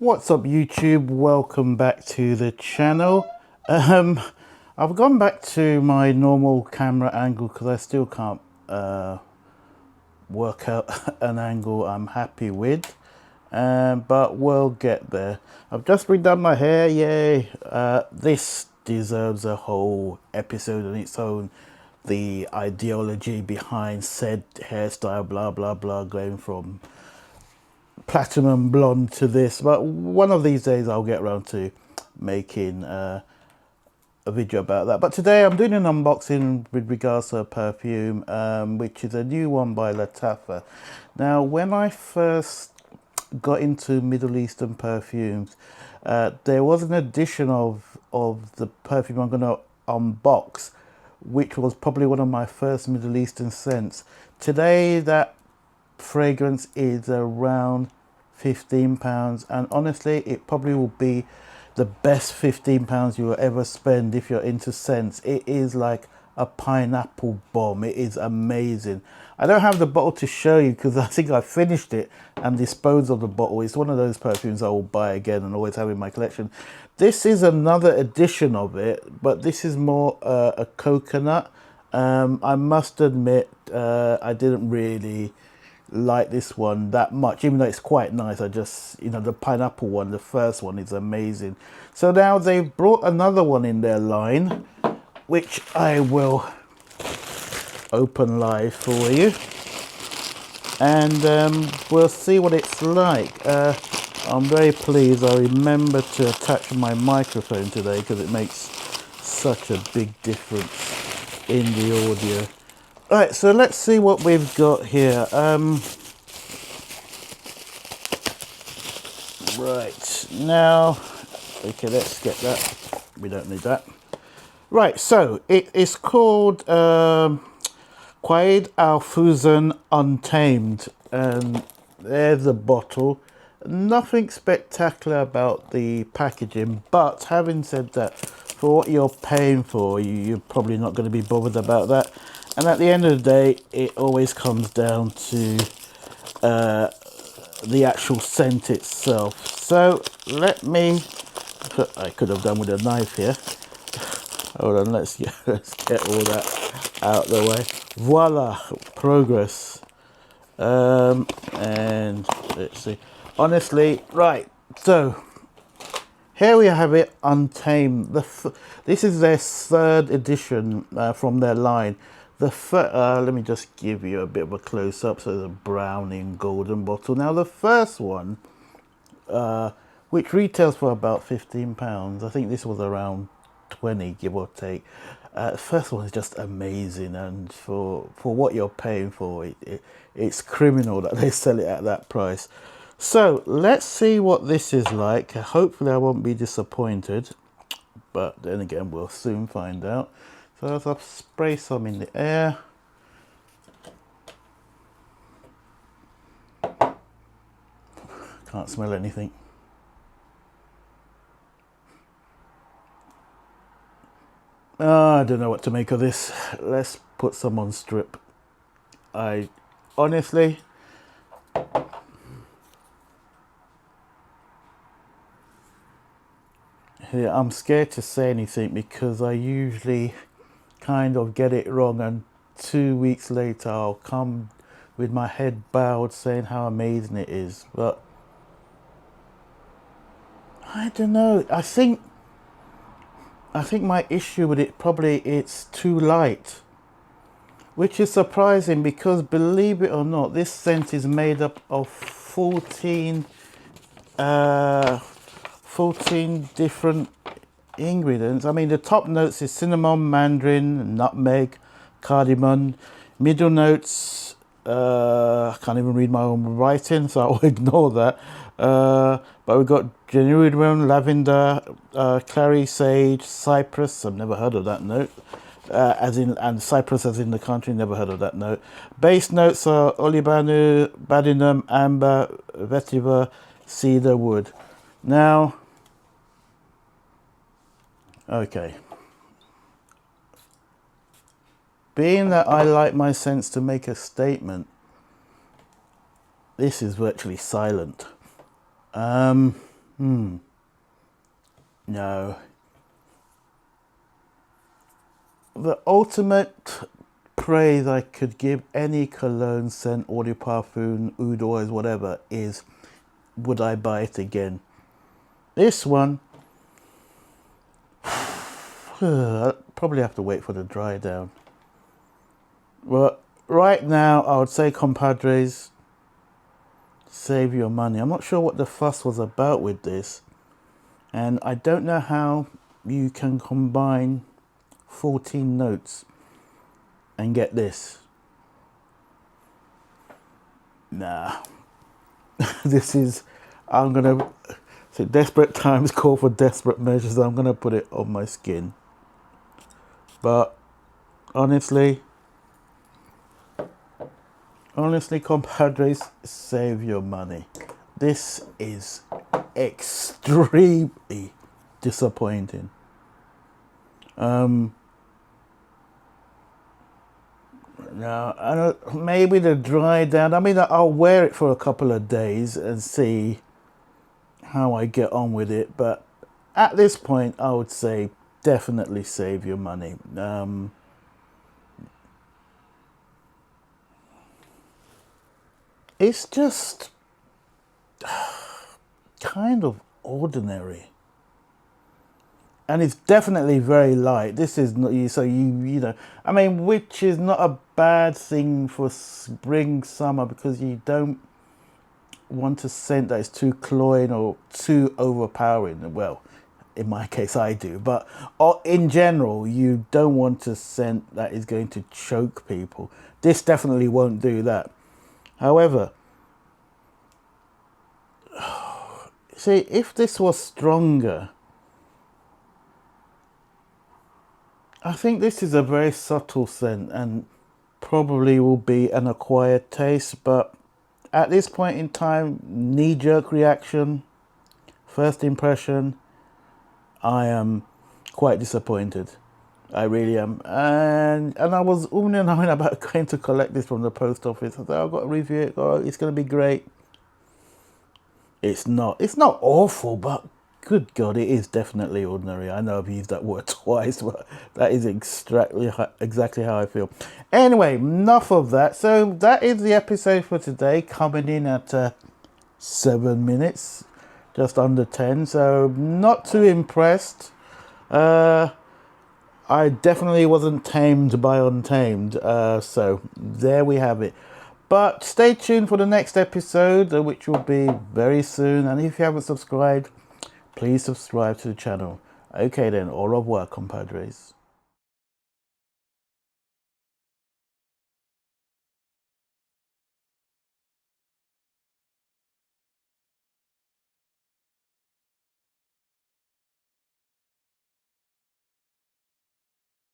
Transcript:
What's up YouTube? Welcome back to the channel. I've gone back to my normal camera angle because I still can't work out an angle I'm happy with, but we'll get there. I've just redone my hair, yay. This deserves a whole episode on its own. The ideology behind said hairstyle, blah blah blah, going from platinum blonde to this, but one of these days I'll get around to making a video about that. But today I'm doing an unboxing with regards to a perfume, which is a new one by Lattafa. Now, when I first got into Middle Eastern perfumes, there was an edition of the perfume I'm going to unbox, which was probably one of my first Middle Eastern scents. Today that fragrance is around £15, and honestly it probably will be the best £15 you will ever spend if you're into scents. It is like a pineapple bomb. It is amazing. I don't have the bottle to show you because I think I finished it and disposed of the bottle. It's one of those perfumes I will buy again and always have in my collection. This is another edition of it, but this is more a coconut. I must admit I didn't really like this one that much, even though it's quite nice. I just, the pineapple one, the first one, is amazing. So now they've brought another one in their line, which I will open live for you, and we'll see what it's like. I'm very pleased I remembered to attach my microphone today because it makes such a big difference in the audio. Right, so let's see what we've got here. Right, now, okay, let's get that. We don't need that. Right, so it is called Qaed Fursan Untamed, and there's the bottle. Nothing spectacular about the packaging, but having said that, for what you're paying for, you're probably not going to be bothered about that. And at the end of the day, it always comes down to the actual scent itself. So let me, I could have done with a knife here. Hold on, let's get all that out of the way. Voila, progress. And let's see. Honestly, right, so here we have it, Untamed. This is their third edition from their line. Let me just give you a bit of a close-up. So the brown and golden bottle. Now the first one, which retails for about £15, I think this was around 20, give or take. The first one is just amazing, and for what you're paying for, it's criminal that they sell it at that price. So let's see what this is like. Hopefully I won't be disappointed, but then again we'll soon find out. So as I spray some in the air, can't smell anything. I don't know what to make of this. Let's put some on strip. I honestly, yeah, I'm scared to say anything because I usually kind of get it wrong, and 2 weeks later I'll come with my head bowed saying how amazing it is. But I don't know, I think my issue with it, probably it's too light, which is surprising because, believe it or not, this scent is made up of 14 different ingredients. I mean, the top notes is cinnamon, mandarin, nutmeg, cardamom. Middle notes, I can't even read my own writing, so I'll ignore that. But we've got genuine lavender, clary sage, cypress. I've never heard of that note. And cypress as in the country, never heard of that note. Base notes are olibanu, badinum, amber, vetiver, cedar wood. Now, okay. Being that I like my scents to make a statement, this is virtually silent. No. The ultimate praise I could give any cologne, scent, eau de parfum, oud oils, whatever, is would I buy it again? This one, I'll probably have to wait for the dry down. But right now, I would say, compadres, save your money. I'm not sure what the fuss was about with this. And I don't know how you can combine 14 notes and get this. Nah. This is, I'm going to, so desperate times call for desperate measures. I'm going to put it on my skin. But honestly, compadres, save your money. This is extremely disappointing. Now, I don't, maybe the dry down. I mean, I'll wear it for a couple of days and see how I get on with it. But at this point, I would say definitely save your money. It's just kind of ordinary. And it's definitely very light. This is not, so you know, I mean, which is not a bad thing for spring, summer, because you don't want a scent that is too cloying or too overpowering. Well, in my case, I do. But in general, you don't want a scent that is going to choke people. This definitely won't do that. However, see, if this was stronger, I think this is a very subtle scent and probably will be an acquired taste, but at this point in time, knee-jerk reaction, first impression, I am quite disappointed. I really am. And I was umming and ahhing about going to collect this from the post office. I thought, I've got to review it. Oh, it's going to be great. It's not awful, but good God, it is definitely ordinary. I know I've used that word twice, but that is exactly how I feel. Anyway, enough of that. So that is the episode for today, coming in at 7 minutes, just under 10. So not too impressed. I definitely wasn't tamed by Untamed. So there we have it. But stay tuned for the next episode, which will be very soon. And if you haven't subscribed, please subscribe to the channel. Okay then, au revoir, compadres.